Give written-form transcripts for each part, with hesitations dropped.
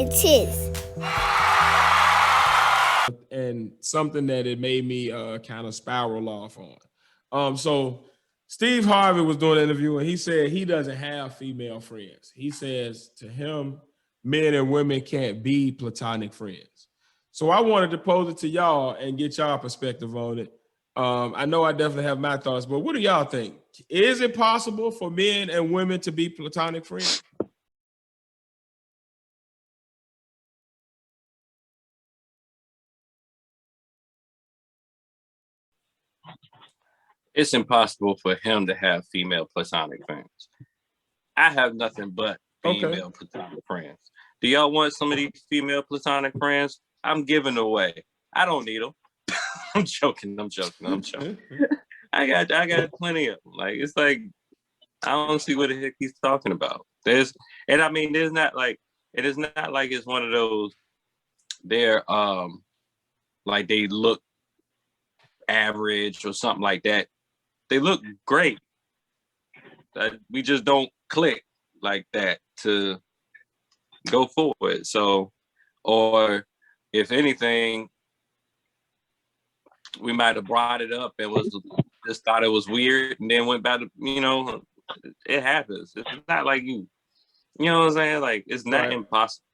bitches. And something that it made me kind of spiral off on. So Steve Harvey was doing an interview and he said he doesn't have female friends. He says to him, men and women can't be platonic friends. So I wanted to pose it to y'all and get y'all perspective on it. I know I definitely have my thoughts, but what do y'all think? Is it possible for men and women to be platonic friends? It's impossible for him to have female platonic friends. I have nothing but female platonic friends. Do y'all want some of these female platonic friends? I'm giving away. I don't need them. I'm joking. I got plenty of them. Like, it's like, I don't see what the heck he's talking about. There's not like it's one of those, they're like they look average or something like that. They look great. We just don't click like that to go forward. So, or if anything, we might have brought it up and just thought it was weird and then went back to, it happens. It's not like you know what I'm saying? Like, it's not impossible.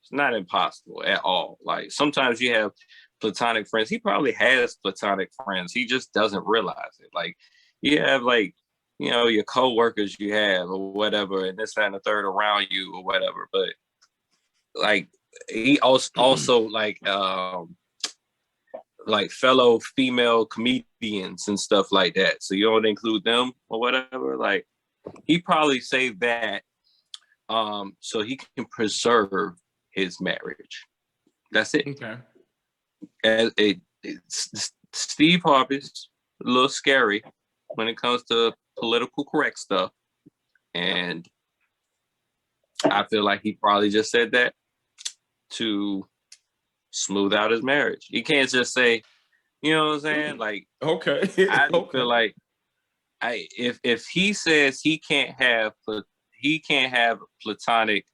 It's not impossible at all. Like, sometimes you have platonic friends. He probably has platonic friends. He just doesn't realize it. Like, you have, like, your coworkers you have or whatever, and this, that, and the third around you or whatever. But like, he also like fellow female comedians and stuff like that. So you don't include them or whatever. Like, he probably saved that so he can preserve his marriage. That's it. Okay. Steve Harvey's a little scary when it comes to political correct stuff. And I feel like he probably just said that to smooth out his marriage. He can't just say, you know what I'm saying? Like, okay. I feel like if he says he can't have platonic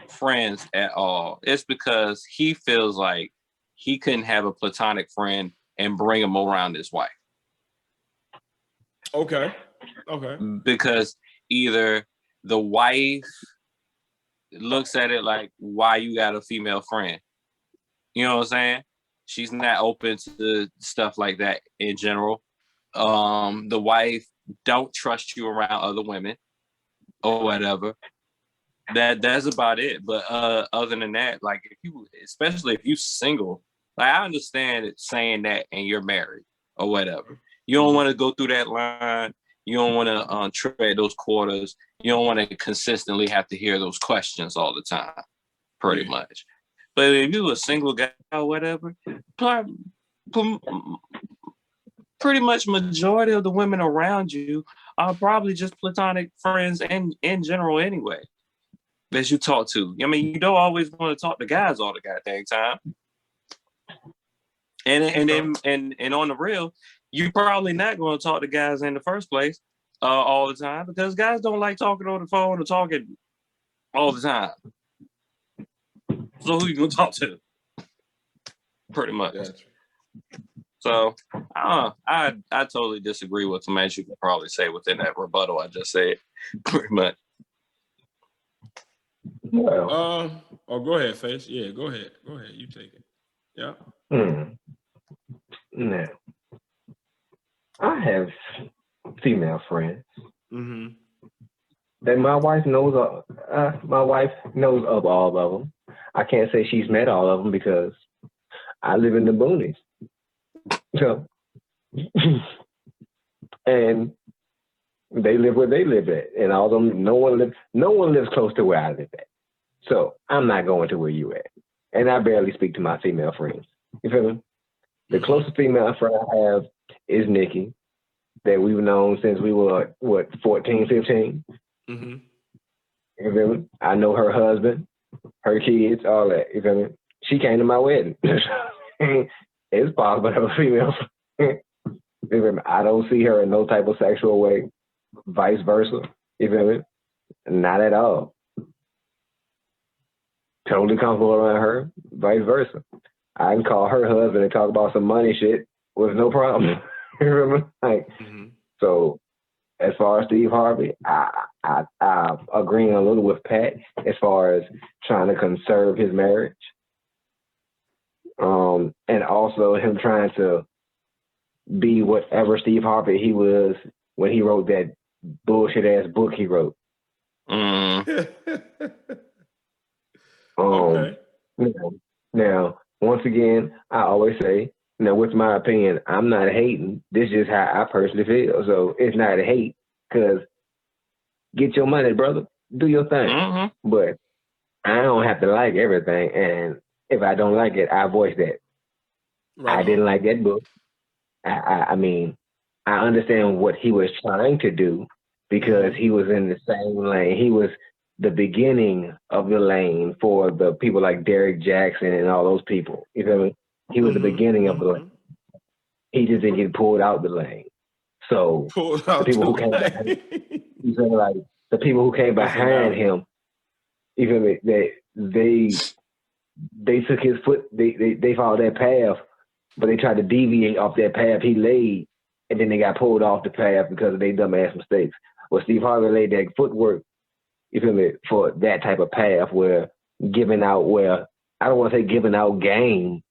friends at all, it's because he feels like he couldn't have a platonic friend and bring him around his wife. Okay. Because either the wife looks at it like, why you got a female friend? You know what I'm saying? She's not open to stuff like that in general. The wife don't trust you around other women or whatever. That's about it. But other than that, like, especially if you single, like, I understand it saying that and you're married or whatever. You don't want to go through that line. You don't want to tread those quarters. You don't want to consistently have to hear those questions all the time, pretty much. But if you're a single guy or whatever, pretty much majority of the women around you are probably just platonic friends in general anyway, that you talk to. I mean, you don't always want to talk to guys all the goddamn time. And on the real, you're probably not going to talk to guys in the first place all the time, because guys don't like talking on the phone or talking all the time. So who you going to talk to? Pretty much. Gotcha. So I totally disagree with him, as you can probably say within that rebuttal I just said. Pretty much. Well, go ahead, Face. Yeah, go ahead. You take it. Yeah. Now, I have female friends that my wife knows of. My wife knows of all of them. I can't say she's met all of them because I live in the boonies. So, and they live where they live at, and all of them, no one lives close to where I live at. So I'm not going to where you at, and I barely speak to my female friends. You feel me? The closest female friend I have is Nikki, that we've known since we were 14, 15. You feel me? I know her husband, her kids, all that. You feel me? She came to my wedding. It's possible to have a female friend. You feel me? I don't see her in no type of sexual way, vice versa. You feel me? Not at all. totally comfortable around her, vice versa. I can call her husband and talk about some money shit with no problem. You remember? Like, so as far as Steve Harvey, I agreeing a little with Pat as far as trying to conserve his marriage. And also him trying to be whatever Steve Harvey he was when he wrote that bullshit ass book he wrote. Okay. Now, once again, I always say, with my opinion, I'm not hating. This is just how I personally feel. So it's not a hate, because get your money, brother. Do your thing. But I don't have to like everything. And if I don't like it, I voice that. Right. I didn't like that book. I mean, I understand what he was trying to do, because he was in the same lane. He was the beginning of the lane for the people like Derek Jackson and all those people. You feel me? He was the beginning of the lane. He just didn't get pulled out the lane. So the people who came behind, you feel me? Like the people who came behind him, you feel me? They took his foot. They followed that path, but they tried to deviate off that path he laid, and then they got pulled off the path because of their dumbass mistakes. Well, Steve Harvey laid that footwork, you feel me, for that type of path where I don't want to say giving out game,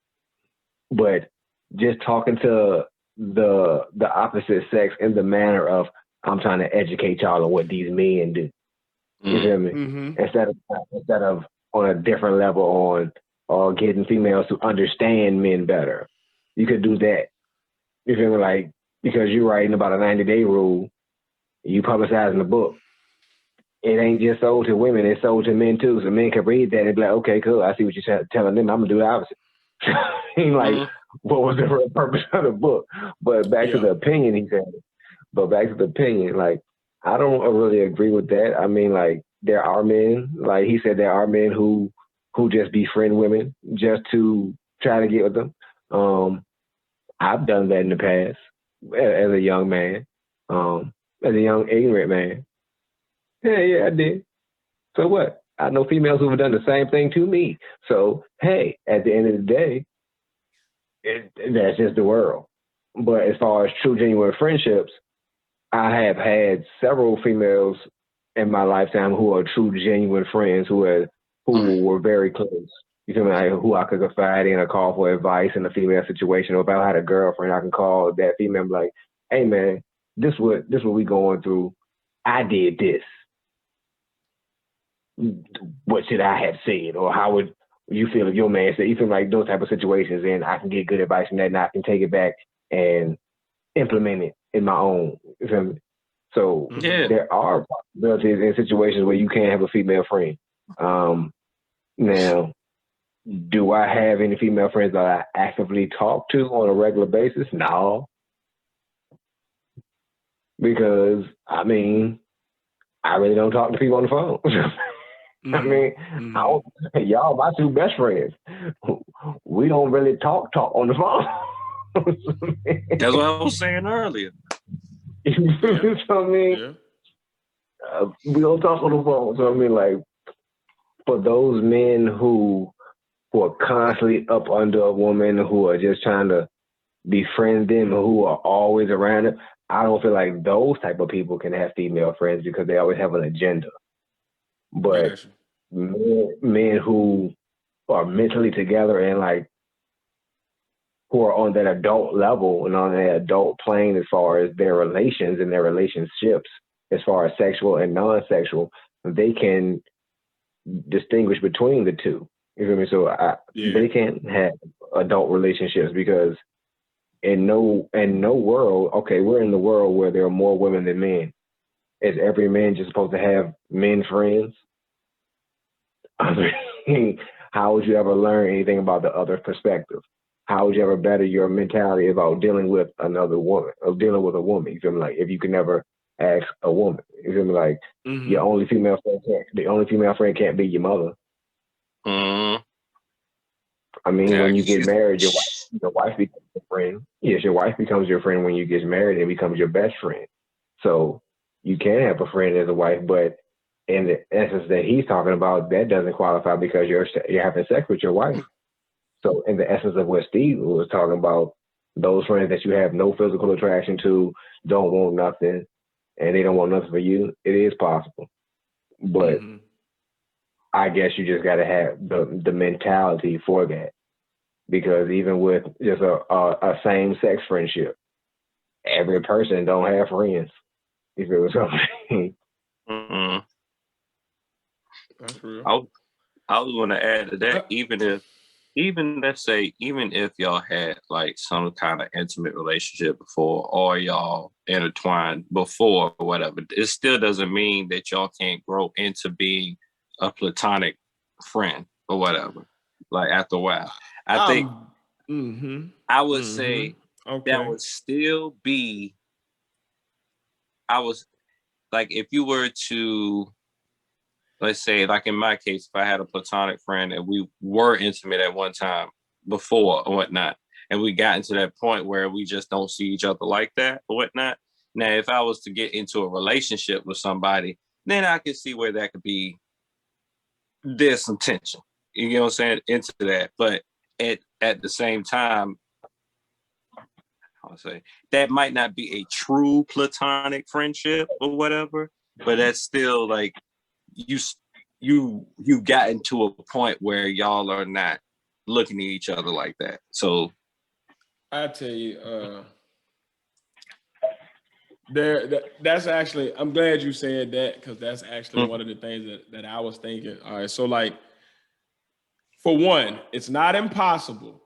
but just talking to the opposite sex in the manner of, I'm trying to educate y'all on what these men do. You feel me? Instead of on a different level or getting females to understand men better. You could do that. You feel me? Like, because you're writing about a 90-day rule, you publicizing the book. It ain't just sold to women, it's sold to men too. So men can read that and be like, okay, cool, I see what you're telling them, I'm gonna do the opposite. Like, what was the real purpose of the book? But back to the opinion, he said. But back to the opinion, like, I don't really agree with that. I mean, like, there are men, like he said, there are men who just befriend women just to try to get with them. I've done that in the past as a young man, as a young ignorant man. Yeah, I did. So what? I know females who have done the same thing to me. So, hey, at the end of the day, that's just the world. But as far as true, genuine friendships, I have had several females in my lifetime who are true, genuine friends who were very close. You feel me? Like, who I could confide in or call for advice in a female situation. Or if I had a girlfriend, I can call that female and be like, hey, man, this what we going through. I did this. What should I have said? Or how would you feel if your man said? You feel like those type of situations, and I can get good advice from that, and I can take it back and implement it in my own. You feel me? So there are possibilities in situations where you can't have a female friend. Now, do I have any female friends that I actively talk to on a regular basis? No. Because, I mean, I really don't talk to people on the phone. I mean, y'all my two best friends. We don't really talk on the phone. That's what I was saying earlier. So, I mean, we don't talk on the phone. So, I mean, like, for those men who are constantly up under a woman, who are just trying to befriend them, who are always around them, I don't feel like those type of people can have female friends because they always have an agenda. But men who are mentally together and like who are on that adult level and on that adult plane as far as their relations and their relationships, as far as sexual and non-sexual, they can distinguish between the two. You feel me? So they can't have adult relationships because in no world, okay, we're in the world where there are more women than men. Is every man just supposed to have men friends? I mean, how would you ever learn anything about the other perspective? How would you ever better your mentality about dealing with another woman, or dealing with a woman? You feel me? Like, if you can never ask a woman, you feel me? Like, the only female friend can't be your mother. I mean, when you get married, your wife becomes your friend. Yes, your wife becomes your friend when you get married and becomes your best friend. So you can have a friend as a wife, but in the essence that he's talking about, that doesn't qualify because you're having sex with your wife. So in the essence of what Steve was talking about, those friends that you have no physical attraction to, don't want nothing, and they don't want nothing for you, it is possible. But I guess you just got to have the mentality for that. Because even with just a same-sex friendship, every person don't have friends. You feel what I'm saying? Mm-hmm. That's real. I was going to add to that, even let's say, even if y'all had like some kind of intimate relationship before, or y'all intertwined before or whatever, it still doesn't mean that y'all can't grow into being a platonic friend or whatever. Like after a while, I think I would say that would still be. I was like, if you were to, let's say, like in my case, if I had a platonic friend and we were intimate at one time before or whatnot, and we got into that point where we just don't see each other like that or whatnot. Now, if I was to get into a relationship with somebody, then I could see where that could be, there's some tension, you know what I'm saying, into that. But at the same time, I'll say that might not be a true platonic friendship or whatever, but that's still like you gotten to a point where y'all are not looking at each other like that. So I tell you, that's actually, I'm glad you said that, because that's actually one of the things that I was thinking. All right, so like, for one, it's not impossible,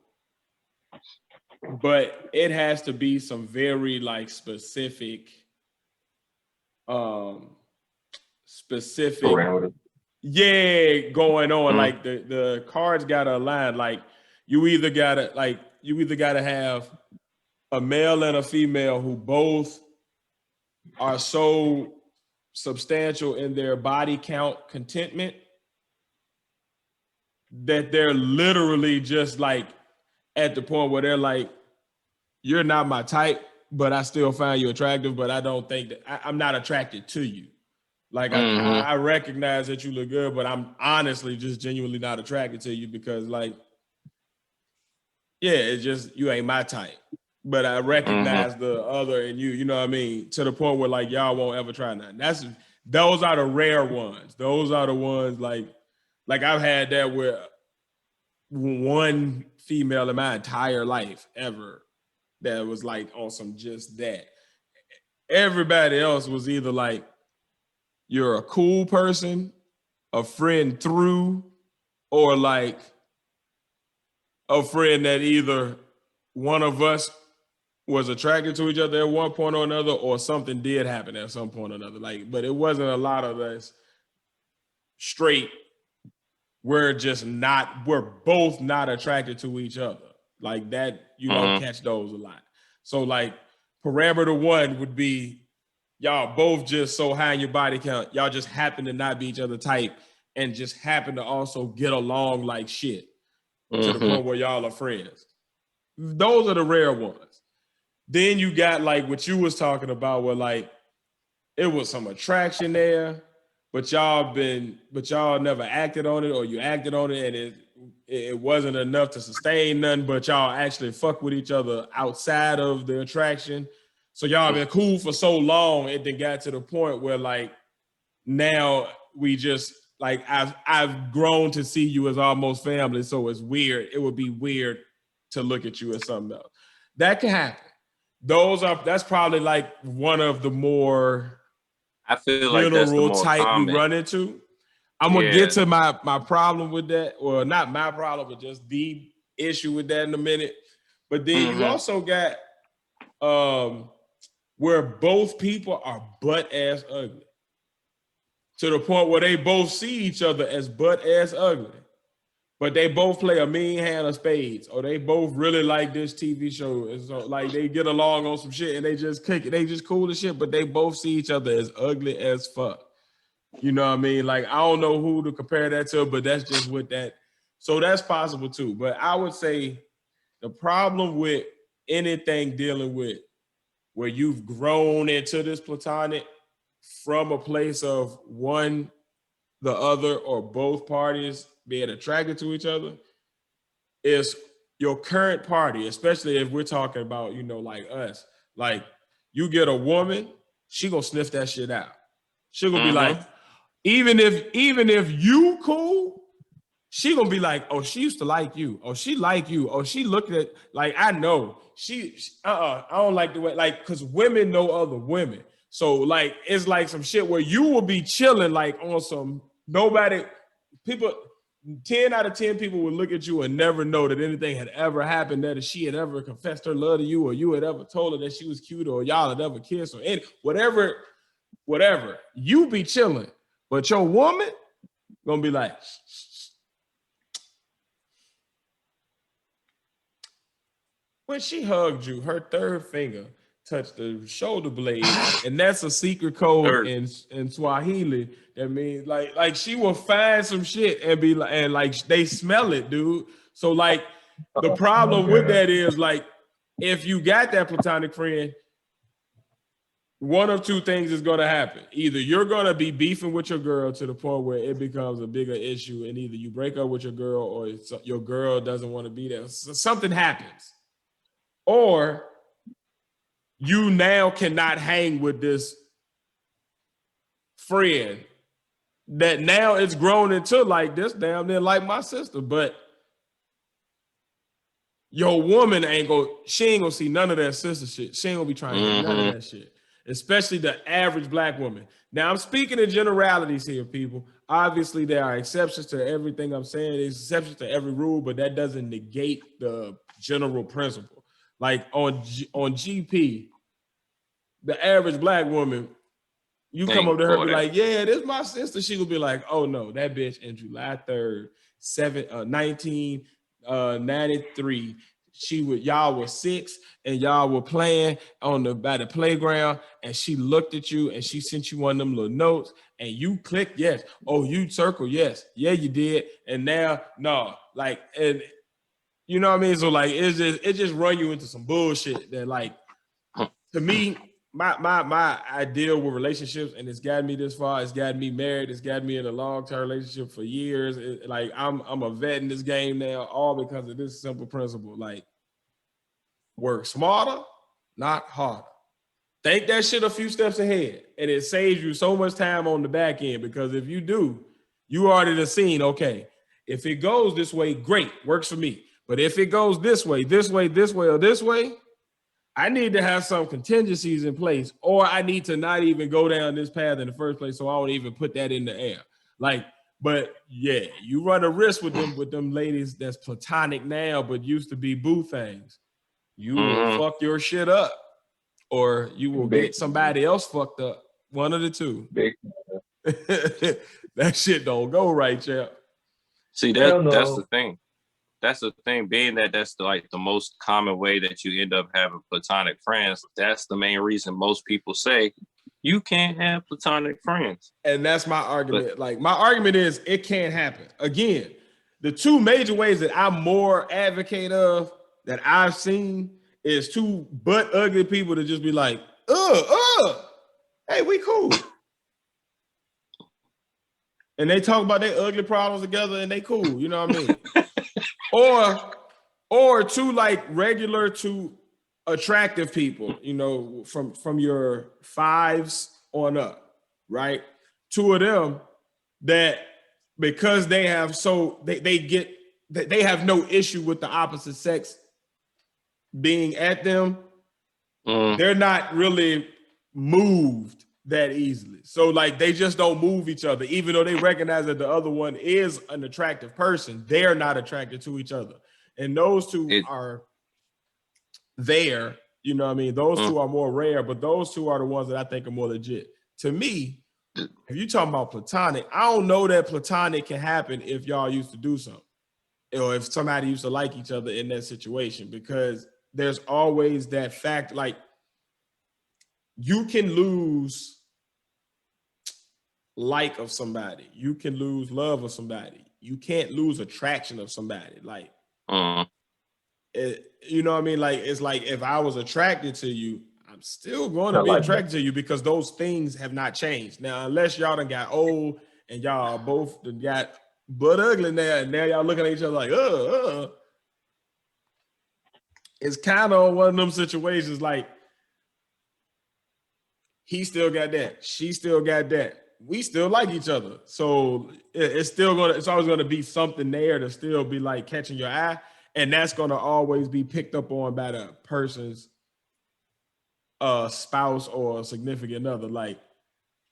but it has to be some very like specific Parameter. going on. Like the cards gotta align. Like you either gotta have a male and a female who both are so substantial in their body count contentment that they're literally just like at the point where they're like, you're not my type, but I still find you attractive, but I don't think that I'm not attracted to you. Like I recognize that you look good, but I'm honestly just genuinely not attracted to you because like, yeah, it's just, you ain't my type. But I recognize the other in you, you know what I mean? To the point where like y'all won't ever try nothing. Those are the rare ones. Those are the ones like I've had that where one female in my entire life ever that was like on some just that. Everybody else was either like, you're a cool person, a friend through, or like a friend that either one of us was attracted to each other at one point or another, or something did happen at some point or another. Like, but it wasn't a lot of this straight, we're both not attracted to each other. Like that, you don't catch those a lot. So like parameter one would be, y'all both just so high in your body count, y'all just happen to not be each other type and just happen to also get along like shit to the point where y'all are friends. Those are the rare ones. Then you got like what you was talking about where like it was some attraction there, but y'all never acted on it, or you acted on it and it wasn't enough to sustain nothing, but y'all actually fuck with each other outside of the attraction. So y'all been cool for so long, it then got to the point where like now we just like I've grown to see you as almost family, so it's weird. It would be weird to look at you as something else. That can happen. That's probably like one of the more I feel like that's the more type common we run into. I'm gonna get to my problem with that, or not my problem, but just the issue with that in a minute. But then you also got where both people are butt ass ugly to the point where they both see each other as butt ass ugly, but they both play a mean hand of spades, or they both really like this TV show. And so like they get along on some shit and they just kick it. They just cool as shit, but they both see each other as ugly as fuck. You know what I mean? Like, I don't know who to compare that to, but that's just what that. So that's possible too. But I would say the problem with anything dealing with where you've grown into this platonic from a place of one, the other or both parties being attracted to each other is your current party, especially if we're talking about, like us. Like, you get a woman, she gonna sniff that shit out. She gonna be like, even if you cool, she gonna be like, oh, she used to like you. Oh, she like you. Oh, she looked at, like, I know. I don't like the way, like, because women know other women. So, like, it's like some shit where you will be chilling, like, on some, people, 10 out of 10 people would look at you and never know that anything had ever happened, that she had ever confessed her love to you, or you had ever told her that she was cute, or y'all had ever kissed, or whatever. You be chilling. But your woman gonna be like, when she hugged you, her third finger touched the shoulder blade, and that's a secret code in Swahili. That means like she will find some shit and be like, and like they smell it, dude. So like the problem with that is, like, if you got that platonic friend, one of two things is going to happen. Either you're going to be beefing with your girl to the point where it becomes a bigger issue, and either you break up with your girl or your girl doesn't want to be there. So something happens. Or you now cannot hang with this friend that now it's grown into like this damn near like my sister. But your woman she ain't gonna see none of that sister shit. She ain't gonna be trying to get none of that shit. Especially the average black woman. Now, I'm speaking in generalities here, people. Obviously, there are exceptions to everything I'm saying. There's exceptions to every rule, but that doesn't negate the general principle. Like on GP, the average black woman, you come up to her and be like, yeah, this is my sister. She will be like, oh no, that bitch in July 3rd, 1993, y'all were 6 and y'all were playing by the playground, and she looked at you and she sent you one of them little notes and you clicked yes. Oh, you circle yes. Yeah, you did. And now, no, like, and you know what I mean? So like, it just run you into some bullshit that, like, to me, my ideal with relationships, and it's gotten me this far, it's gotten me married, it's gotten me in a long-term relationship for years. Like, I'm a vet in this game now, all because of this simple principle. Like, work smarter, not harder. Think that shit a few steps ahead, and it saves you so much time on the back end, because if you do, you already done seen, okay, if it goes this way, great, works for me. But if it goes this way, or this way, I need to have some contingencies in place, or I need to not even go down this path in the first place, so I don't even put that in the air. Like, but yeah, you run a risk with them ladies that's platonic now, but used to be boo things. You will fuck your shit up, or you will get somebody else fucked up. One of the two. That shit don't go right, chap. See, that's the thing. That's the thing, being that that's the most common way that you end up having platonic friends. That's the main reason most people say you can't have platonic friends. And that's my argument. My argument is it can't happen. Again, the two major ways that I'm more advocate of that I've seen is two butt ugly people to just be like, hey, we cool. And they talk about their ugly problems together and they cool, you know what I mean? Or two like regular to attractive people, you know, from your 5s on up, right? Two of them that, because they have they have no issue with the opposite sex being at them, they're not really moved that easily. So like, they just don't move each other, even though they recognize that the other one is an attractive person. They're not attracted to each other. And those two are there, you know what I mean? Those two are more rare, but those two are the ones that I think are more legit. To me, if you're talking about platonic, I don't know that platonic can happen if y'all used to do something, or if somebody used to like each other in that situation, because there's always that fact, like, you can lose like of somebody. You can lose love of somebody. You can't lose attraction of somebody. Like, you know what I mean? Like, it's like, if I was attracted to you, I'm still going to be attracted to you, because those things have not changed. Now, unless y'all done got old and y'all both got butt ugly now, and now y'all looking at each other like, It's kind of one of them situations like he still got that, she still got that. We still like each other. So it's always gonna be something there to still be like catching your eye. And that's gonna always be picked up on by the person's spouse or significant other. Like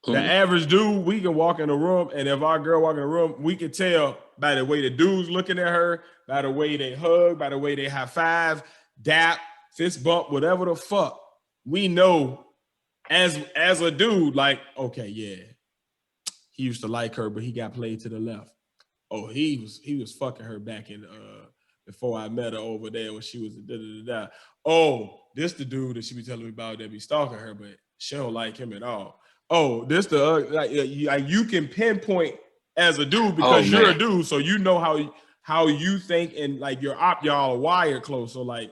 the average dude, we can walk in a room, and if our girl walk in the room, we can tell by the way the dude's looking at her, by the way they hug, by the way they high five, dap, fist bump, whatever the fuck. We know as a dude, like, okay, yeah, he used to like her, but he got played to the left. Oh, he was fucking her back in before I met her over there when she was da. Oh, this the dude that she be telling me about that be stalking her, but she don't like him at all. Oh, this the like you can pinpoint as a dude because you're a dude, so you know how you think, and like y'all are wired close. So like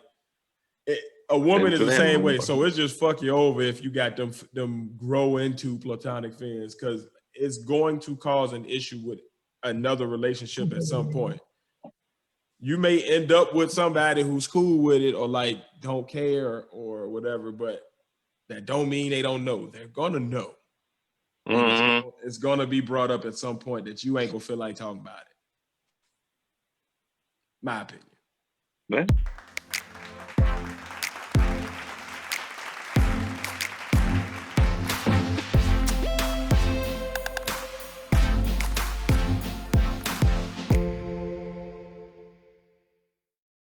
a woman is the same way. So it's just fuck you over if you got them grow into platonic feelings, because it's going to cause an issue with another relationship at some point. You may end up with somebody who's cool with it or like don't care or whatever, but that don't mean they don't know. They're gonna know. It's gonna be brought up at some point that you ain't gonna feel like talking about it. My opinion. Man.